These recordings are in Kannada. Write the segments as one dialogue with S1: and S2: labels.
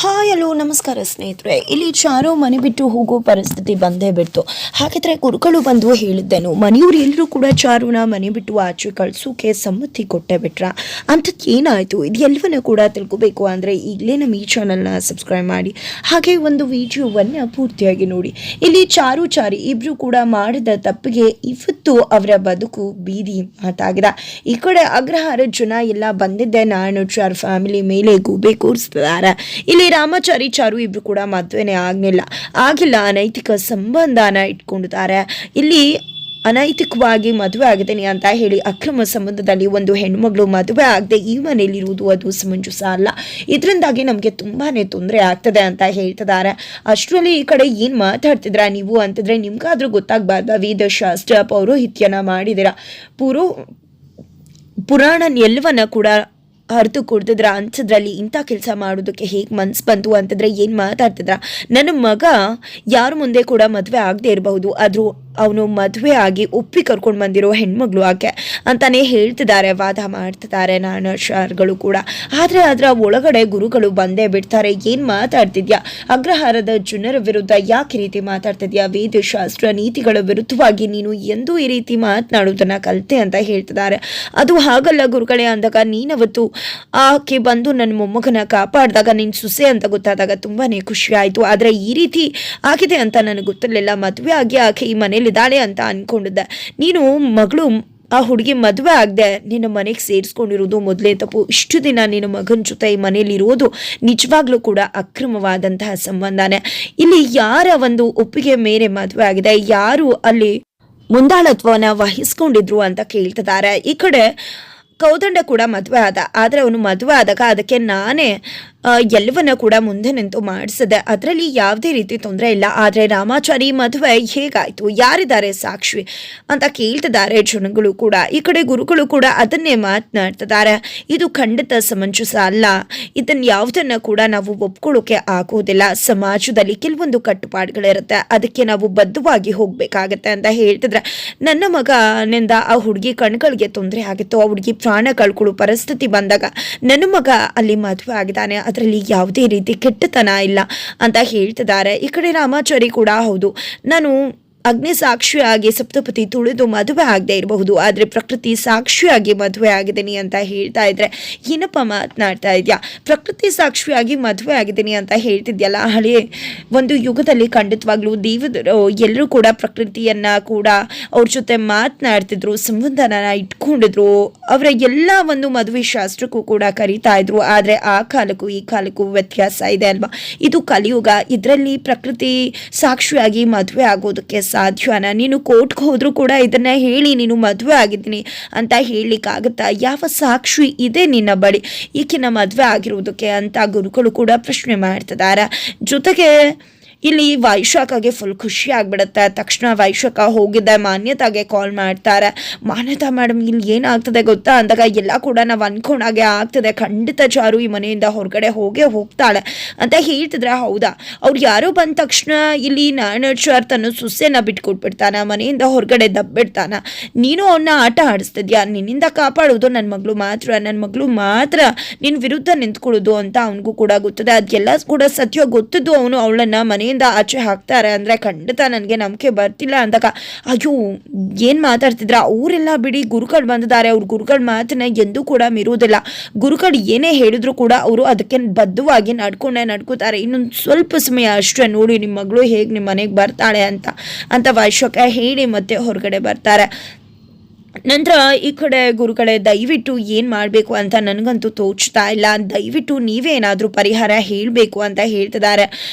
S1: ಹಾಯ್ ಹಲೋ ನಮಸ್ಕಾರ ಸ್ನೇಹಿತರೆ. ಇಲ್ಲಿ ಚಾರು ಮನೆ ಬಿಟ್ಟು ಹೋಗೋ ಪರಿಸ್ಥಿತಿ ಬಂದೇ ಬಿಡ್ತು. ಹಾಗಿದ್ರೆ ಗುರುಗಳು ಬಂದು ಹೇಳಿದ್ದೇನು, ಮನೆಯವರು ಎಲ್ಲರೂ ಕೂಡ ಚಾರುನ ಮನೆ ಬಿಟ್ಟು ಆಚೆ ಕಳ್ಸೋಕೆ ಸಮ್ಮತಿ ಕೊಟ್ಟೆ ಬಿಟ್ರ ಅಂಥದ್ದು ಏನಾಯಿತು, ಇದು ಎಲ್ಲವನ್ನ ಕೂಡ ತಿಳ್ಕೊಬೇಕು ಅಂದರೆ ಈಗಲೇ ನಮ್ಮ ಈ ಚಾನಲ್ನ ಸಬ್ಸ್ಕ್ರೈಬ್ ಮಾಡಿ, ಹಾಗೆ ಒಂದು ವಿಡಿಯೋವನ್ನು ಪೂರ್ತಿಯಾಗಿ ನೋಡಿ. ಇಲ್ಲಿ ಚಾರಿ ಇಬ್ಬರು ಕೂಡ ಮಾಡಿದ ತಪ್ಪಿಗೆ ಇವತ್ತು ಅವರ ಬದುಕು ಬೀದಿ ಮಾತಾಗಿದೆ. ಈ ಕಡೆ ಅಗ್ರಹಾರ ಜನ ಎಲ್ಲ ಬಂದಿದ್ದೆ ನಾನು ಚಾರು ಫ್ಯಾಮಿಲಿ ಮೇಲೆ ಗೂಬೆ ಕೂರಿಸ್ತಿದ್ದಾರೆ. ಇಲ್ಲಿ ರಾಮಾಚಾರಿ ಚಾರು ಇಬ್ರು ಕೂಡ ಮದುವೆನೇ ಆಗಿಲ್ಲ, ಅನೈತಿಕ ಸಂಬಂಧನ ಇಟ್ಕೊಂಡಿದ್ದಾರೆ. ಇಲ್ಲಿ ಅನೈತಿಕವಾಗಿ ಮದುವೆ ಆಗಿದ್ದೀನಿ ಅಂತ ಹೇಳಿ ಅಕ್ರಮ ಸಂಬಂಧದಲ್ಲಿ ಒಂದು ಹೆಣ್ಮಗಳು ಮದುವೆ ಆಗದೆ ಈ ಮನೆಯಲ್ಲಿರುವುದು ಅದು ಸಮಂಜಸ ಅಲ್ಲ. ಇದರಿಂದಾಗಿ ನಮಗೆ ತುಂಬಾನೇ ತೊಂದರೆ ಆಗ್ತದೆ ಅಂತ ಹೇಳ್ತಿದ್ದಾರೆ. ಅಷ್ಟರಲ್ಲಿ ಈ ಕಡೆ ಏನು ಮಾತಾಡ್ತಿದ್ರ ನೀವು ಅಂತಿದ್ರೆ ನಿಮ್ಗಾದ್ರೂ ಗೊತ್ತಾಗಬಾರ್ದ, ವೇದಶಾಸ್ತ್ರ ಪೌರೋಹಿತ್ಯನ ಮಾಡಿದಿರ, ಪುರಾಣ ಎಲ್ಲವನ್ನ ಕೂಡ ಅರ್ತು ಕೊಡ್ತಿದ್ರ ಅಂಥದ್ರಲ್ಲಿ ಇಂಥ ಕೆಲಸ ಮಾಡೋದಕ್ಕೆ ಹೇಗೆ ಮನ್ಸು ಬಂತು ಅಂತಂದ್ರೆ ಏನು ಮಾತಾಡ್ತಿದ್ರ. ನನ್ನ ಮಗ ಯಾರ ಮುಂದೆ ಕೂಡ ಮದುವೆ ಆಗದೆ ಇರಬಹುದು, ಆದರೂ ಅವನು ಮದುವೆ ಆಗಿ ಒಪ್ಪಿ ಕರ್ಕೊಂಡು ಬಂದಿರೋ ಹೆಣ್ಮಗಳು ಆಕೆ ಅಂತಾನೆ ಹೇಳ್ತಿದ್ದಾರೆ, ವಾದ ಮಾಡ್ತಿದ್ದಾರೆ ನಾನಾ ಶಾರ್ಗಳು ಕೂಡ. ಆದರೆ ಅದರ ಒಳಗಡೆ ಗುರುಗಳು ಬಂದೇ ಬಿಡ್ತಾರೆ. ಏನು ಮಾತಾಡ್ತಿದ್ಯಾ, ಅಗ್ರಹಾರದ ಜನರ ವಿರುದ್ಧ ಯಾಕೆ ರೀತಿ ಮಾತಾಡ್ತಿದ್ಯಾ, ವೇದಶಾಸ್ತ್ರ ನೀತಿಗಳ ವಿರುದ್ಧವಾಗಿ ನೀನು ಎಂದೂ ಈ ರೀತಿ ಮಾತನಾಡೋದನ್ನ ಕಲಿತೆ ಅಂತ ಹೇಳ್ತಿದ್ದಾರೆ. ಅದು ಹಾಗಲ್ಲ ಗುರುಗಳೇ ಅಂದಾಗ, ನೀನವತ್ತು ಆಕೆ ಬಂದು ನನ್ನ ಮೊಮ್ಮಗನ ಕಾಪಾಡಿದಾಗ ನಿನ್ನ ಸುಸೆ ಅಂತ ಗೊತ್ತಾದಾಗ ತುಂಬಾನೇ ಖುಷಿ ಆಯಿತು. ಆದರೆ ಈ ರೀತಿ ಆಗಿದೆ ಅಂತ ನನಗೆ ಗೊತ್ತಿರಲಿಲ್ಲ. ಮದುವೆ ಆಗಿ ಆಕೆ ಈ ಮನೇಲಿದ್ದಾಳೆ ಅಂತ ಅನ್ಕೊಂಡಿದ್ದೆ. ನೀನು ಮಗಳು ಆ ಹುಡುಗಿ ಮದುವೆ ಆಗದೆ ನಿನ್ನ ಮನೆಗೆ ಸೇರಿಸ್ಕೊಂಡಿರೋದು ಮೊದಲೇ ತಪ್ಪು. ಇಷ್ಟು ದಿನ ನಿನ್ನ ಮಗನ ಜೊತೆ ಈ ಮನೇಲಿರೋದು ನಿಜವಾಗ್ಲೂ ಕೂಡ ಅಕ್ರಮವಾದಂತಹ ಸಂಬಂಧನೇ. ಇಲ್ಲಿ ಯಾರ ಒಂದು ಒಪ್ಪಿಗೆ ಮೇರೆ ಮದುವೆ ಆಗಿದೆ, ಯಾರು ಅಲ್ಲಿ ಮುಂದಾಳತ್ವನ ವಹಿಸ್ಕೊಂಡಿದ್ರು ಅಂತ ಕೇಳ್ತಿದ್ದಾರೆ. ಈ ಕಡೆ ಕೌದಂಡ ಕೂಡ ಮದುವೆ ಆದ, ಆದರೆ ಅವನು ಮದುವೆ ಆದಾಗ ಅದಕ್ಕೆ ನಾನೇ ಎಲ್ಲವನ್ನ ಕೂಡ ಮುಂದೆ ನಿಂತು ಮಾಡಿಸಿದೆ, ಅದರಲ್ಲಿ ಯಾವುದೇ ರೀತಿ ತೊಂದರೆ ಇಲ್ಲ. ಆದರೆ ರಾಮಾಚಾರಿ ಮದುವೆ ಹೇಗಾಯಿತು, ಯಾರಿದ್ದಾರೆ ಸಾಕ್ಷಿ ಅಂತ ಕೇಳ್ತಿದ್ದಾರೆ ಜನಗಳು ಕೂಡ. ಈ ಕಡೆ ಗುರುಗಳು ಕೂಡ ಅದನ್ನೇ ಮಾತನಾಡ್ತಿದ್ದಾರೆ. ಇದು ಖಂಡಿತ ಸಮಂಜಸ ಅಲ್ಲ, ಇದನ್ನು ಯಾವುದನ್ನು ಕೂಡ ನಾವು ಒಪ್ಕೊಳ್ಳೋಕೆ ಆಗೋದಿಲ್ಲ. ಸಮಾಜದಲ್ಲಿ ಕೆಲವೊಂದು ಕಟ್ಟುಪಾಡುಗಳಿರುತ್ತೆ, ಅದಕ್ಕೆ ನಾವು ಬದ್ಧವಾಗಿ ಹೋಗ್ಬೇಕಾಗತ್ತೆ ಅಂತ ಹೇಳ್ತಿದ್ರೆ, ನನ್ನ ಮಗನಿಂದ ಆ ಹುಡುಗಿ ಕಣ್ಗಳಿಗೆ ತೊಂದರೆ ಆಗಿತ್ತು, ಆ ಹುಡುಗಿ ಪ್ರಾಣ ಕಳ್ಕೊಳ್ಳೋ ಪರಿಸ್ಥಿತಿ ಬಂದಾಗ ನನ್ನ ಮಗ ಅಲ್ಲಿ ಮದುವೆ ಆಗಿದ್ದಾನೆ, ಅದರಲ್ಲಿ ಯಾವುದೇ ರೀತಿ ಕೆಟ್ಟತನ ಇಲ್ಲ ಅಂತ ಹೇಳ್ತಿದ್ದಾರೆ. ಈ ಕಡೆ ರಾಮಾಚಾರಿ ಕೂಡ ಹೌದು, ನಾನು ಅಗ್ನಿ ಸಾಕ್ಷಿಯಾಗಿ ಸಪ್ತಪತಿ ತುಳಿದು ಮದುವೆ ಆಗದೆ ಇರಬಹುದು, ಆದರೆ ಪ್ರಕೃತಿ ಸಾಕ್ಷಿಯಾಗಿ ಮದುವೆ ಆಗಿದ್ದೀನಿ ಅಂತ ಹೇಳ್ತಾ ಇದ್ರೆ ಏನಪ್ಪ ಮಾತನಾಡ್ತಾ ಇದೆಯಾ. ಪ್ರಕೃತಿ ಸಾಕ್ಷಿಯಾಗಿ ಮದುವೆ ಆಗಿದ್ದೀನಿ ಅಂತ ಹೇಳ್ತಿದ್ಯಲ್ಲ, ಹಳೆ ಒಂದು ಯುಗದಲ್ಲಿ ಖಂಡಿತವಾಗ್ಲೂ ದೇವರು ಎಲ್ಲರೂ ಕೂಡ ಪ್ರಕೃತಿಯನ್ನ ಕೂಡ ಅವ್ರ ಜೊತೆ ಮಾತನಾಡ್ತಿದ್ರು, ಸಂಬಂಧನ ಇಟ್ಕೊಂಡಿದ್ರು, ಅವರ ಎಲ್ಲ ಒಂದು ಮದುವೆ ಶಾಸ್ತ್ರಕ್ಕೂ ಕೂಡ ಕರೀತಾ ಇದ್ರು. ಆದರೆ ಆ ಕಾಲಕ್ಕೂ ಈ ಕಾಲಕ್ಕೂ ವ್ಯತ್ಯಾಸ ಇದೆ ಅಲ್ವಾ. ಇದು ಕಲಿಯುಗ, ಇದರಲ್ಲಿ ಪ್ರಕೃತಿ ಸಾಕ್ಷಿಯಾಗಿ ಮದುವೆ ಆಗೋದಕ್ಕೆ ಸಾಧ್ಯನಾ? ನೀನು ಕೋರ್ಟ್ಗೆ ಹೋದ್ರೂ ಕೂಡ ಇದನ್ನ ಹೇಳಿ ನೀನು ಮದುವೆ ಆಗಿದ್ದೀನಿ ಅಂತ ಹೇಳಲಿಕ್ಕಾಗತ್ತಾ? ಯಾವ ಸಾಕ್ಷಿ ಇದೆ ನಿನ್ನ ಬಳಿ ಈಕಿನ ಮದುವೆ ಆಗಿರುವುದಕ್ಕೆ ಅಂತ ಗುರುಗಳು ಕೂಡ ಪ್ರಶ್ನೆ ಮಾಡ್ತಿದ್ದಾರೆ. ಜೊತೆಗೆ ಇಲ್ಲಿ ವೈಶಾಖಗೆ ಫುಲ್ ಖುಷಿ ಆಗ್ಬಿಡುತ್ತೆ. ತಕ್ಷಣ ವೈಶಾಖ ಹೋಗಿದ್ದೆ ಮಾನ್ಯತಾಗೆ ಕಾಲ್ ಮಾಡ್ತಾರೆ. ಮಾನ್ಯತಾ ಮೇಡಮ್ ಇಲ್ಲಿ ಏನಾಗ್ತದೆ ಗೊತ್ತಾ ಅಂದಾಗ ಎಲ್ಲ ಕೂಡ ನಾವು ಅನ್ಕೊಂಡಾಗೆ ಆಗ್ತದೆ, ಖಂಡಿತ ಚಾರು ಈ ಮನೆಯಿಂದ ಹೊರಗಡೆ ಹೋಗ್ತಾಳೆ ಅಂತ ಹೇಳ್ತಿದ್ರೆ, ಹೌದಾ ಅವ್ರು ಯಾರೋ ಬಂದ ತಕ್ಷಣ ಇಲ್ಲಿ ನಾಣಚಾರ್ ತನ್ನ ಸುಸ್ಸೆನ ಬಿಟ್ಕೊಟ್ಬಿಡ್ತಾನ, ಮನೆಯಿಂದ ಹೊರಗಡೆ ದಬ್ಬಿಡ್ತಾನ, ನೀನು ಅವನ್ನ ಆಟ ಆಡಿಸ್ತಿದ್ಯಾ, ನಿನ್ನಿಂದ ಕಾಪಾಡೋದು ನನ್ನ ಮಗಳು ಮಾತ್ರ ನಿನ್ನ ವಿರುದ್ಧ ನಿಂತ್ಕೊಳ್ಳೋದು ಅಂತ ಅವನಿಗೂ ಕೂಡ ಗೊತ್ತದೆ. ಅದೆಲ್ಲ ಕೂಡ ಸತ್ಯ ಗೊತ್ತಿದ್ದು ಅವನು ಅವಳನ್ನ ಮನೆಯಿಂದ ಆಚೆ ಹಾಕ್ತಾರೆ ಅಂದ್ರೆ ಖಂಡಿತ ನನಗೆ ನಂಬಿಕೆ ಬರ್ತಿಲ್ಲ ಅಂದಾಗ, ಅಯ್ಯೋ ಏನ್ ಮಾತಾಡ್ತಿದ್ರ, ಅವರೆಲ್ಲ ಬಿಡಿ ಗುರುಗಳು ಬಂದಿದ್ದಾರೆ, ಅವ್ರ ಗುರುಗಳ ಮಾತನ್ನ ಎಂದೂ ಕೂಡ ಮೀರುವುದಿಲ್ಲ, ಗುರುಗಳು ಏನೇ ಹೇಳಿದ್ರು ಕೂಡ ಅವರು ಅದಕ್ಕೆ ಬದ್ಧವಾಗಿ ನಡ್ಕೋತಾರೆ, ಇನ್ನೊಂದು ಸ್ವಲ್ಪ ಸಮಯ ಅಷ್ಟೇ ನೋಡಿ ನಿಮ್ಮ ಮಗಳು ಹೇಗೆ ನಿಮ್ಮ ಮನೆಗೆ ಬರ್ತಾಳೆ ಅಂತ ವೈಶಾಖ ಹೇಳಿ ಮತ್ತೆ ಹೊರಗಡೆ ಬರ್ತಾರೆ. ನಂತರ ಈ ಕಡೆ ಗುರುಗಳೇ ದಯವಿಟ್ಟು ಏನು ಮಾಡಬೇಕು ಅಂತ ನನಗಂತೂ ತೋಚ್ತಾ ಇಲ್ಲ, ದಯವಿಟ್ಟು ನೀವೇ ಏನಾದರೂ ಪರಿಹಾರ ಹೇಳಬೇಕು ಅಂತ ಹೇಳ್ತಿದ್ದಾರೆ.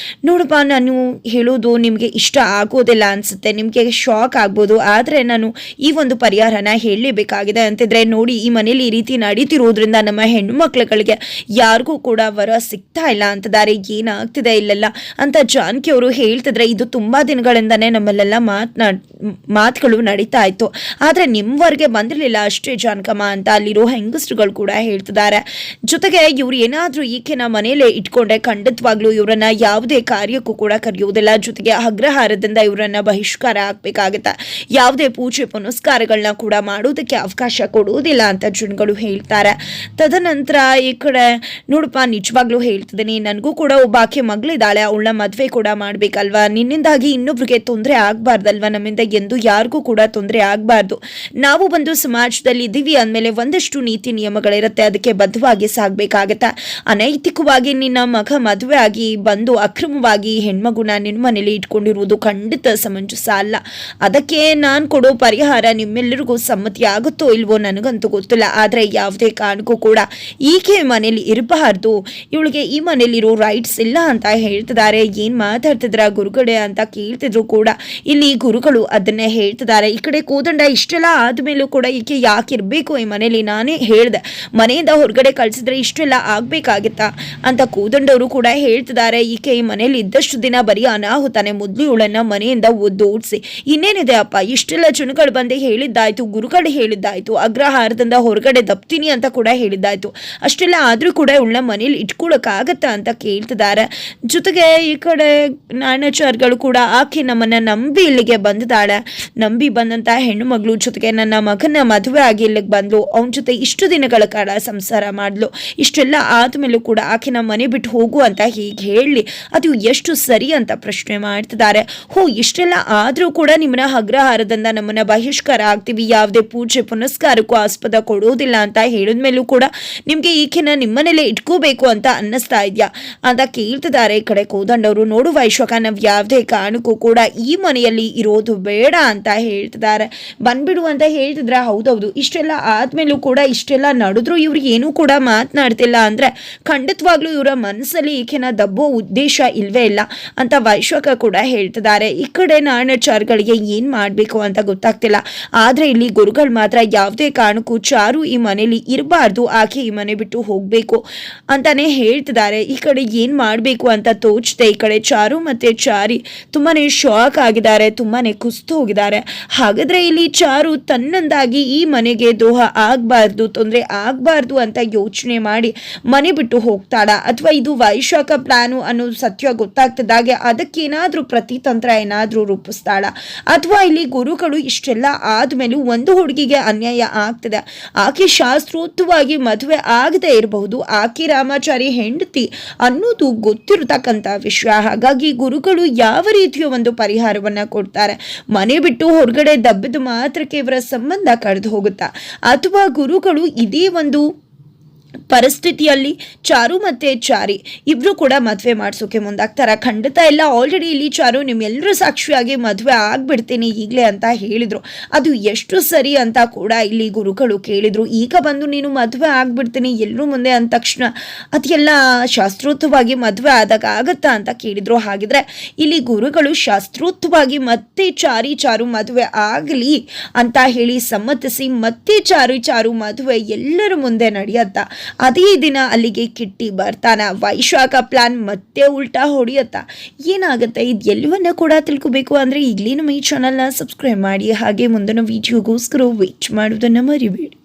S1: ನೋಡಪ್ಪ, ನಾನು ಹೇಳೋದು ನಿಮಗೆ ಇಷ್ಟ ಆಗೋದಿಲ್ಲ ಅನಿಸುತ್ತೆ, ನಿಮಗೆ ಶಾಕ್ ಆಗ್ಬೋದು, ಆದರೆ ನಾನು ಈ ಒಂದು ಪರಿಹಾರನ ಹೇಳಲೇಬೇಕಾಗಿದೆ ಅಂತಿದ್ರೆ ನೋಡಿ, ಈ ಮನೇಲಿ ಈ ರೀತಿ ನಡೀತಿರೋದ್ರಿಂದ ನಮ್ಮ ಹೆಣ್ಣು ಮಕ್ಕಳುಗಳಿಗೆ ಯಾರಿಗೂ ಕೂಡ ವರ ಸಿಗ್ತಾ ಇಲ್ಲ ಅಂತಿದ್ದಾರೆ. ಏನಾಗ್ತಿದೆ ಇಲ್ಲೆಲ್ಲ ಅಂತ ಜಾನಕಿ ಅವರು ಹೇಳ್ತಿದ್ರೆ, ಇದು ತುಂಬ ದಿನಗಳಿಂದನೇ ನಮ್ಮಲ್ಲೆಲ್ಲ ಮಾತುಗಳು ನಡೀತಾ ಇತ್ತು, ಆದರೆ ನಿಮ್ಮವರೆಗೂ ಇದುವರೆಗೆ ಬಂದಿರಲಿಲ್ಲ ಅಷ್ಟೇ ಜಾನಕಮ್ಮ ಅಂತ ಅಲ್ಲಿರೋ ಹೆಂಗಸರುಗಳು ಕೂಡ ಹೇಳ್ತಿದ್ದಾರೆ. ಜೊತೆಗೆ ಇವ್ರು ಏನಾದರೂ ಈಕೆನ ಮನೆಯಲ್ಲೇ ಇಟ್ಕೊಂಡ್ರೆ ಖಂಡಿತವಾಗ್ಲೂ ಇವರನ್ನ ಯಾವುದೇ ಕಾರ್ಯಕ್ಕೂ ಕೂಡ ಕರೆಯುವುದಿಲ್ಲ. ಜೊತೆಗೆ ಅಗ್ರಹಾರದಿಂದ ಇವರನ್ನ ಬಹಿಷ್ಕಾರ ಹಾಕಬೇಕಾಗುತ್ತೆ. ಯಾವುದೇ ಪೂಜೆ ಪುನಸ್ಕಾರಗಳನ್ನ ಕೂಡ ಮಾಡೋದಕ್ಕೆ ಅವಕಾಶ ಕೊಡುವುದಿಲ್ಲ ಅಂತ ಜನಗಳು ಹೇಳ್ತಾರೆ. ತದನಂತರ ಈ ಕಡೆ ನೋಡಪ್ಪ, ನಿಜವಾಗ್ಲೂ ಹೇಳ್ತಿದ್ದೀನಿ, ನನಗೂ ಕೂಡ ಒಬ್ಬಾಕೆ ಮಗಳಿದ್ದಾಳೆ, ಅವಳನ್ನ ಮದುವೆ ಕೂಡ ಮಾಡಬೇಕಲ್ವಾ, ನಿನ್ನಿಂದಾಗಿ ಇನ್ನೊಬ್ರಿಗೆ ತೊಂದರೆ ಆಗಬಾರ್ದಲ್ವಾ, ನಮ್ಮಿಂದ ಎಂದು ಯಾರಿಗೂ ಕೂಡ ತೊಂದರೆ ಆಗಬಾರ್ದು. ನಾವು ಬಂದು ಸಮಾಜದಲ್ಲಿ ಇದ್ದೀವಿ ಅಂದಮೇಲೆ ಒಂದಷ್ಟು ನೀತಿ ನಿಯಮಗಳಿರುತ್ತೆ, ಅದಕ್ಕೆ ಬದ್ಧವಾಗಿ ಸಾಗಬೇಕಾಗತ್ತೆ. ಅನೈತಿಕವಾಗಿ ನಿನ್ನ ಮಗ ಮದುವೆ ಆಗಿ ಬಂದು ಅಕ್ರಮವಾಗಿ ಹೆಣ್ಮಗುನ ನಿನ್ನ ಮನೇಲಿ ಇಟ್ಕೊಂಡಿರುವುದು ಖಂಡಿತ ಸಮಂಜಸ ಅಲ್ಲ. ಅದಕ್ಕೆ ನಾನು ಕೊಡೋ ಪರಿಹಾರ ನಿಮ್ಮೆಲ್ಲರಿಗೂ ಸಮ್ಮತಿ ಆಗುತ್ತೋ ಇಲ್ವೋ ನನಗಂತೂ ಗೊತ್ತಿಲ್ಲ. ಆದರೆ ಯಾವುದೇ ಕಾರಣಕ್ಕೂ ಕೂಡ ಈಕೆ ಮನೇಲಿ ಇರಬಾರ್ದು, ಇವಳಿಗೆ ಈ ಮನೇಲಿರೋ ರೈಟ್ಸ್ ಇಲ್ಲ ಅಂತ ಹೇಳ್ತಿದ್ದಾರೆ. ಏನು ಮಾತಾಡ್ತಿದ್ರ ಗುರುಗಳೇ ಅಂತ ಕೇಳ್ತಿದ್ರು ಕೂಡ ಇಲ್ಲಿ ಗುರುಗಳು ಅದನ್ನೇ ಹೇಳ್ತಿದ್ದಾರೆ. ಈ ಕಡೆ ಕೋದಂಡ ಇಷ್ಟೆಲ್ಲ ಆದ್ಮೇಲೂ ಕೂಡ ಈಕೆ ಯಾಕಿರ್ಬೇಕು ಈ ಮನೇಲಿ, ನಾನೇ ಹೇಳ್ದೆ ಮನೆಯಿಂದ ಹೊರಗಡೆ ಕಳ್ಸಿದ್ರೆ ಇಷ್ಟೆಲ್ಲ ಆಗ್ಬೇಕಾಗಿತ್ತಾ ಅಂತ ಕೋದಂಡವರು ಕೂಡ ಹೇಳ್ತಿದ್ದಾರೆ. ಈಕೆ ಈ ಮನೇಲಿ ಇದ್ದಷ್ಟು ದಿನ ಬರೀ ಅನಾಹುತಾನೆ, ಮೊದಲು ಇವಳನ್ನ ಮನೆಯಿಂದ ಓಡಿಸಿ ಇನ್ನೇನಿದೆ ಅಪ್ಪ, ಇಷ್ಟೆಲ್ಲ ಜನಗಳು ಬಂದು ಹೇಳಿದ್ದಾಯ್ತು, ಗುರುಗಳು ಹೇಳಿದ್ದಾಯ್ತು, ಅಗ್ರಹಾರದಿಂದ ಹೊರಗಡೆ ದಪ್ತೀನಿ ಅಂತ ಕೂಡ ಹೇಳಿದ್ದಾಯ್ತು, ಅಷ್ಟೆಲ್ಲ ಆದ್ರೂ ಕೂಡ ಇವಳನ್ನ ಮನೇಲಿ ಇಟ್ಕೊಳಕ್ಕಾಗತ್ತಾ ಅಂತ ಕೇಳ್ತಿದ್ದಾರೆ. ಜೊತೆಗೆ ಈ ಕಡೆ ನಾಣಾಚಾರ್ಗಳು ಕೂಡ ಆಕೆ ನಮ್ಮನ್ನ ನಂಬಿ ಇಲ್ಲಿಗೆ ಬಂದಿದ್ದಾಳೆ, ನಂಬಿ ಬಂದಂತ ಹೆಣ್ಣು ಮಗಳು ಜೊತೆಗೆ ನನ್ನ ಮಗನ ಮದುವೆ ಆಗಿ ಇಲ್ಲಿಗೆ ಬಂದ್ಲು, ಅವನ ಜೊತೆ ಇಷ್ಟು ದಿನಗಳ ಕಾಲ ಸಂಸಾರ ಮಾಡ್ಲು, ಇಷ್ಟೆಲ್ಲ ಆದ್ಮೇಲೂ ಕೂಡ ಆಕೆನ ಮನೆ ಬಿಟ್ಟು ಹೋಗು ಅಂತ ಹೀಗೆ ಹೇಳಿ ಅದು ಎಷ್ಟು ಸರಿ ಅಂತ ಪ್ರಶ್ನೆ ಮಾಡ್ತಿದ್ದಾರೆ. ಇಷ್ಟೆಲ್ಲ ಆದ್ರೂ ಕೂಡ ನಿಮ್ಮನ್ನ ಅಗ್ರಹಾರದಿಂದ ನಮ್ಮನ್ನ ಬಹಿಷ್ಕಾರ ಆಗ್ತೀವಿ, ಯಾವುದೇ ಪೂಜೆ ಪುನಸ್ಕಾರಕ್ಕೂ ಆಸ್ಪದ ಕೊಡೋದಿಲ್ಲ ಅಂತ ಹೇಳಿದ್ಮೇಲೂ ಕೂಡ ನಿಮ್ಗೆ ಈಕೆನ ನಿಮ್ಮನೇಲೆ ಇಟ್ಕೋಬೇಕು ಅಂತ ಅನ್ನಿಸ್ತಾ ಇದೆಯಾ ಅಂತ ಕೇಳ್ತಿದ್ದಾರೆ. ಈ ಕಡೆ ಕೋದಂಡವರು, ನೋಡು ವೈಶ್ವಕ, ನಾವು ಯಾವುದೇ ಕಾರಣಕ್ಕೂ ಕೂಡ ಈ ಮನೆಯಲ್ಲಿ ಇರೋದು ಬೇಡ ಅಂತ ಹೇಳ್ತಿದ್ದಾರೆ, ಬಂದ್ಬಿಡು ಅಂತ ಹೇಳ್ತಿದ್ರ. ಹೌದೌದು, ಇಷ್ಟೆಲ್ಲ ಆದ್ಮೇಲೂ ಕೂಡ ಇಷ್ಟೆಲ್ಲ ನಡೆದ್ರು ಇವ್ರು ಏನೂ ಕೂಡ ಮಾತನಾಡ್ತಿಲ್ಲ ಅಂದ್ರೆ ಖಂಡಿತವಾಗ್ಲೂ ಇವರ ಮನಸ್ಸಲ್ಲಿ ಈಕೆನ ದಬ್ಬೋ ಉದ್ದೇಶ ಇಲ್ವೇ ಇಲ್ಲ ಅಂತ ವೈಶ್ವಕ ಕೂಡ ಹೇಳ್ತಿದ್ದಾರೆ. ಈ ಕಡೆ ನಾಣಾಚಾರ್ಗಳಿಗೆ ಏನ್ ಮಾಡ್ಬೇಕು ಅಂತ ಗೊತ್ತಾಗ್ತಿಲ್ಲ. ಆದ್ರೆ ಇಲ್ಲಿ ಗುರುಗಳು ಮಾತ್ರ ಯಾವುದೇ ಕಾರಣಕ್ಕೂ ಚಾರು ಈ ಮನೇಲಿ ಇರಬಾರ್ದು, ಆಕೆ ಈ ಮನೆ ಬಿಟ್ಟು ಹೋಗ್ಬೇಕು ಅಂತಾನೆ ಹೇಳ್ತಿದ್ದಾರೆ. ಈ ಕಡೆ ಏನ್ ಮಾಡ್ಬೇಕು ಅಂತ ತೋಚದೆ ಈ ಕಡೆ ಚಾರು ಮತ್ತೆ ಚಾರಿ ತುಂಬಾನೇ ಶಾಕ್ ಆಗಿದ್ದಾರೆ, ತುಂಬಾನೇ ಕುಸ್ತು ಹೋಗಿದ್ದಾರೆ. ಹಾಗಾದ್ರೆ ಇಲ್ಲಿ ಚಾರು ತನ್ನಂದಾಗಿ ಈ ಮನೆಗೆ ದ್ರೋಹ ಆಗ್ಬಾರ್ದು, ತೊಂದರೆ ಆಗ್ಬಾರ್ದು ಅಂತ ಯೋಚನೆ ಮಾಡಿ ಮನೆ ಬಿಟ್ಟು ಹೋಗ್ತಾಳ, ಅಥವಾ ಇದು ವೈಶಾಖ ಪ್ಲಾನು ಅನ್ನೋದು ಸತ್ಯ ಗೊತ್ತಾಗ್ತದಾಗೆ ಅದಕ್ಕೇನಾದ್ರೂ ಪ್ರತಿತಂತ್ರ ಏನಾದ್ರೂ ರೂಪಿಸ್ತಾಳ, ಅಥವಾ ಇಲ್ಲಿ ಗುರುಗಳು ಇಷ್ಟೆಲ್ಲ ಆದ್ಮೇಲೂ ಒಂದು ಹುಡುಗಿಗೆ ಅನ್ಯಾಯ ಆಗ್ತದೆ, ಆಕೆ ಶಾಸ್ತ್ರೋಕ್ತವಾಗಿ ಮದುವೆ ಆಗದೆ ಇರಬಹುದು, ಆಕೆ ರಾಮಾಚಾರಿ ಹೆಂಡತಿ ಅನ್ನೋದು ಗೊತ್ತಿರತಕ್ಕಂತ ವಿಷಯ. ಹಾಗಾಗಿ ಗುರುಗಳು ಯಾವ ರೀತಿಯ ಒಂದು ಪರಿಹಾರವನ್ನ ಕೊಡ್ತಾರೆ, ಮನೆ ಬಿಟ್ಟು ಹೊರಗಡೆ ದಬ್ಬಿದ ಮಾತ್ರಕ್ಕೆ ಇವರ ಸಂಬಂಧ ಕಳೆದು ಹೋಗುತ್ತಾ, ಅಥವಾ ಗುರುಗಳು ಇದೇ ಒಂದು ಪರಿಸ್ಥಿತಿಯಲ್ಲಿ ಚಾರು ಮತ್ತೆ ಚಾರಿ ಇಬ್ರು ಕೂಡ ಮದುವೆ ಮಾಡಿಸೋಕೆ ಮುಂದಾಗ್ತಾರ? ಖಂಡಿತ ಇಲ್ಲ. ಆಲ್ರೆಡಿ ಇಲ್ಲಿ ಚಾರು ನಿಮ್ಮೆಲ್ಲರೂ ಸಾಕ್ಷಿಯಾಗಿ ಮದುವೆ ಆಗ್ಬಿಡ್ತೀನಿ ಈಗಲೇ ಅಂತ ಹೇಳಿದ್ರು, ಅದು ಎಷ್ಟು ಸರಿ ಅಂತ ಕೂಡ ಇಲ್ಲಿ ಗುರುಗಳು ಕೇಳಿದ್ರು. ಈಗ ಬಂದು ನೀನು ಮದುವೆ ಆಗ್ಬಿಡ್ತೀನಿ ಎಲ್ಲರೂ ಮುಂದೆ ಅಂದ ತಕ್ಷಣ ಅದೆಲ್ಲ ಶಾಸ್ತ್ರೋಕ್ತವಾಗಿ ಮದುವೆ ಆದಾಗ ಆಗತ್ತಾ ಅಂತ ಕೇಳಿದ್ರು. ಹಾಗಿದ್ರೆ ಇಲ್ಲಿ ಗುರುಗಳು ಶಾಸ್ತ್ರೋಕ್ತವಾಗಿ ಮತ್ತೆ ಚಾರು ಮದುವೆ ಆಗಲಿ ಅಂತ ಹೇಳಿ ಸಮ್ಮತಿಸಿ ಮತ್ತೆ ಚಾರು ಮದುವೆ ಎಲ್ಲರ ಮುಂದೆ ನಡೆಯತ್ತ. ಅದೇ ದಿನ ಅಲ್ಲಿಗೆ ಕಿಟ್ಟಿ ಬರ್ತಾನ, ವೈಶಾಖ ಪ್ಲಾನ್ ಮತ್ತೆ ಉಲ್ಟಾ ಹೊಡೆಯತ್ತ. ಏನಾಗುತ್ತೆ ಇದು ಎಲ್ಲವನ್ನ ಕೂಡ ತಿಳ್ಕೋಬೇಕು ಅಂದ್ರೆ ಈಗಲೇ ನಮ್ಮ ಈ ಚಾನಲ್ನ ಸಬ್ಸ್ಕ್ರೈಬ್ ಮಾಡಿ, ಹಾಗೆ ಮುಂದಿನ ವಿಡಿಯೋಗೋಸ್ಕರ ವೇಟ್ ಮಾಡೋದನ್ನ ಮರಿಬೇಡಿ.